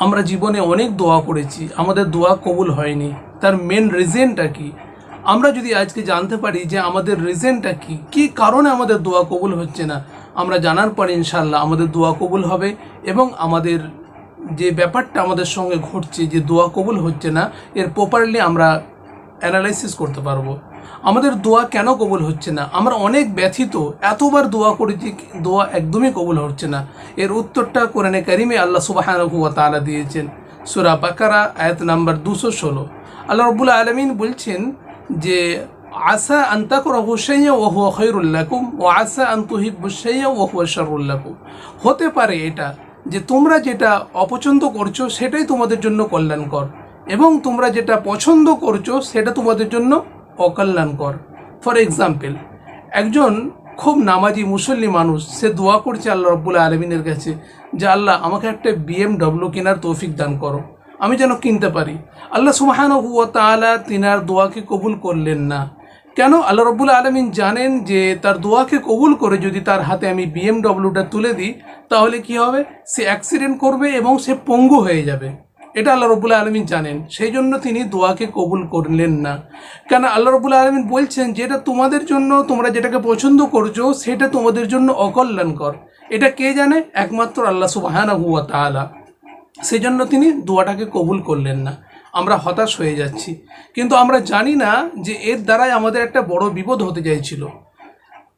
আমরা জীবনে অনেক দোয়া করেছি, আমাদের দোয়া কবুল হয়নি। তার মেন রিজনটা কি? আমরা যদি আজকে জানতে পারি যে আমাদের রিজনটা কি, কী কারণে আমাদের দোয়া কবুল হচ্ছে না, আমরা জানার পরে ইনশাআল্লাহ আমাদের দোয়া কবুল হবে। এবং আমাদের যে ব্যাপারটা আমাদের সঙ্গে ঘটছে, যে দোয়া কবুল হচ্ছে না, এর প্রপারলি আমরা অ্যানালাইসিস করতে পারবো। আমাদের দোয়া কেন কবুল হচ্ছে না? আমরা অনেক ব্যথিত, এতবার দোয়া করেছি, দোয়া একদমই কবুল হচ্ছে না। এর উত্তরটা কোরআনে কারিমে আল্লাহ সুবহানাহু ওয়া তাআলা দিয়েছেন। সূরা বাকারা আয়াত নাম্বার 216। আল্লাহ রাব্বুল আলামিন বলছেন যে আসা আন তাকরাহু শাইআন ওয়া হুয়া খায়রুল লাকুম ওয়া আসা আন তুহিব্বু শাইআন ওয়া হুয়া শাররুল লাকুম। হতে পারে এটা যে তোমরা যেটা অপছন্দ করছো সেটাই তোমাদের জন্য কল্যাণকর, এবং তোমরা যেটা পছন্দ করছো সেটা তোমাদের জন্য অকল্যাণকর। ফর এক্সাম্পল, একজন খুব নামাজি মুসল্লি মানুষ, সে দোয়া করছে আল্লাহ রাব্বুল আলামিনের কাছে যে আল্লাহ আমাকে একটা BMW কেনার তৌফিক দান করো, আমি যেন কিনতে পারি। আল্লাহ সুবহানাহু ওয়া তাআলা তিনার দোয়াকে কবুল করলেন না। কেন? আল্লাহ রাব্বুল আলামিন জানেন যে তার দোয়াকে কবুল করে যদি তার হাতে আমি BMWটা তুলে দিই তাহলে কি হবে? সে অ্যাক্সিডেন্ট করবে এবং সে পঙ্গু হয়ে যাবে। এটা আল্লাহ রাব্বুল আলামিন জানেন, সেই জন্য তিনি দোয়াকে কবুল করলেন না। কেন? আল্লাহ রাব্বুল আলামিন বলছেন যে এটা তোমাদের জন্য, তোমরা যেটাকে পছন্দ করছো সেটা তোমাদের জন্য অকল্যাণকর। এটা কে জানে? একমাত্র আল্লাহ সুবহানাহু ওয়া তাআলা। সেই জন্য তিনি দোয়াটাকে কবুল করলেন না। আমরা হতাশ হয়ে যাচ্ছি, কিন্তু আমরা জানি না যে এর দ্বারাই আমাদের একটা বড় বিপদ হতে যাচ্ছিল।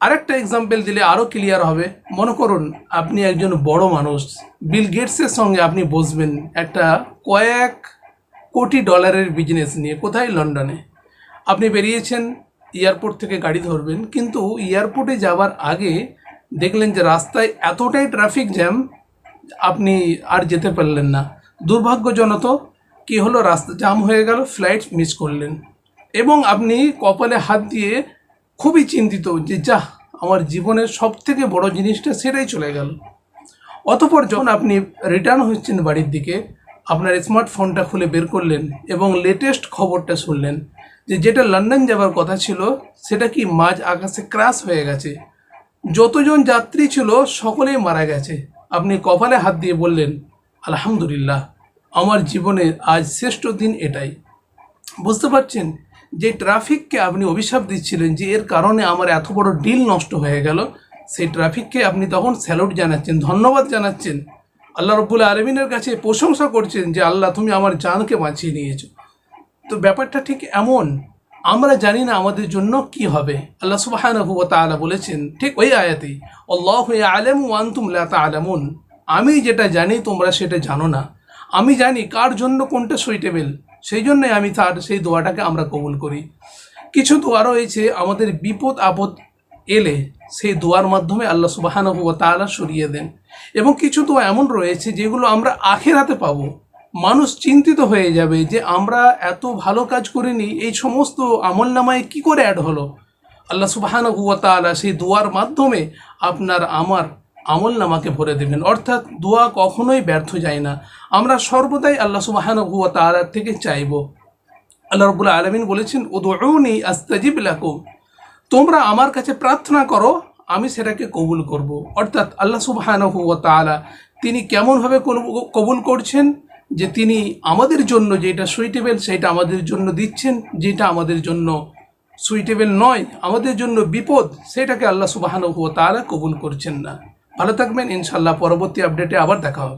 আরেকটা এক্সাম্পল দিলে আরও ক্লিয়ার হবে। মনে করুন আপনি একজন বড় মানুষ, বিল গেটসের সঙ্গে আপনি বসবেন একটা কয়েক কোটি ডলারের বিজনেস নিয়ে। কোথায়? লন্ডনে। আপনি বেরিয়েছেন, এয়ারপোর্ট থেকে গাড়ি ধরবেন, কিন্তু এয়ারপোর্টে যাওয়ার আগে দেখলেন যে রাস্তায় এতটাই ট্রাফিক জ্যাম, আপনি আর যেতে পারলেন না। দুর্ভাগ্যজনত কী হলো? রাস্তা জাম হয়ে গেল, ফ্লাইট মিস করলেন, এবং আপনি কপালে হাত দিয়ে খুবই চিন্তিত যে যাহ, আমার জীবনের সবথেকে বড় জিনিসটা সেটাই চলে গেল। অতঃপর যখন আপনি রিটার্ন হচ্ছেন বাড়ির দিকে, আপনার স্মার্টফোনটা খুলে বের করলেন এবং লেটেস্ট খবরটা শুনলেন যে যেটা লন্ডন যাওয়ার কথা ছিল সেটা কি মাঝ আকাশে ক্র্যাশ হয়ে গেছে। যতজন যাত্রী ছিল সকলেই মারা গেছে। আপনি কপালে হাত দিয়ে বললেন আলহামদুলিল্লাহ, আমার জীবনের আজ শ্রেষ্ঠ দিন এটাই। বুঝতে পারছেন যে ট্রাফিককে আপনি অভিশাপ দিচ্ছিলেন যে এর কারণে আমার এত বড় ডিল নষ্ট হয়ে গেল, সেই ট্রাফিককে আপনি তখন স্যালুট জানাচ্ছেন, ধন্যবাদ জানাচ্ছেন, আল্লাহ রাব্বুল আলামিনের কাছে প্রশংসা করছেন যে আল্লাহ তুমি আমার জানকে বাঁচিয়ে নিয়েছো। তো ব্যাপারটা ঠিক এমন, আমরা জানি না আমাদের জন্য কি হবে। আল্লাহ সুবহানাহু ওয়া তাআলা বলেছেন ঠিক ওই আয়াতেই, আল্লাহু ইয়ালামু ওয়া আনতুম লা তা'লামুন। আমি যেটা জানি তোমরা সেটা জানো না। আমি জানি কার জন্য কোনটা সুইটেবল, সেই জন্যই আমি সেই দোয়াটাকে আমরা কবুল করি। কিছু দোয়া রয়েছে আমাদের বিপদ আপদ এলে সেই দোয়ার মাধ্যমে আল্লাহ সুবহানাহু ওয়া তাআলা সরিয়ে দেন, এবং কিছু দোয়া এমন রয়েছে যেগুলো আমরা আখিরাতে পাবো। মানুষ চিন্তিত হয়ে যাবে যে আমরা এত ভালো কাজ করিনি, এই সমস্ত আমলনামায় কি করে অ্যাড হলো। আল্লাহ সুবহানাহু ওয়া তাআলা সেই দোয়ার মাধ্যমে আপনার আমার আমলনামাকে ভরে দেবেন। অর্থাৎ দোয়া কখনোই ব্যর্থ যায় না। আমরা সর্বদাই আল্লাহ সুবহানাহু ওয়া তাআলার থেকে চাইব। আল্লাহ রাব্বুল আলামিন বলেছেন উদউনি আস্তাজিব লাকুম, তোমরা আমার কাছে প্রার্থনা করো, আমি সেটাকে কবুল করব। অর্থাৎ আল্লাহ সুবহানাহু ওয়া তাআলা তিনি কেমনভাবে কবুল করছেন যে তিনি আমাদের জন্য যেটা সুইটেবল সেটা আমাদের জন্য দিচ্ছেন, যেটা আমাদের জন্য সুইটেবল নয়, আমাদের জন্য বিপদ, সেটাকে আল্লাহ সুবহানাহু ওয়া তাআলা কবুল করছেন না। ভালো থাকবেন, ইনশাআল্লাহ পরবর্তী আপডেটে আবার দেখা হবে।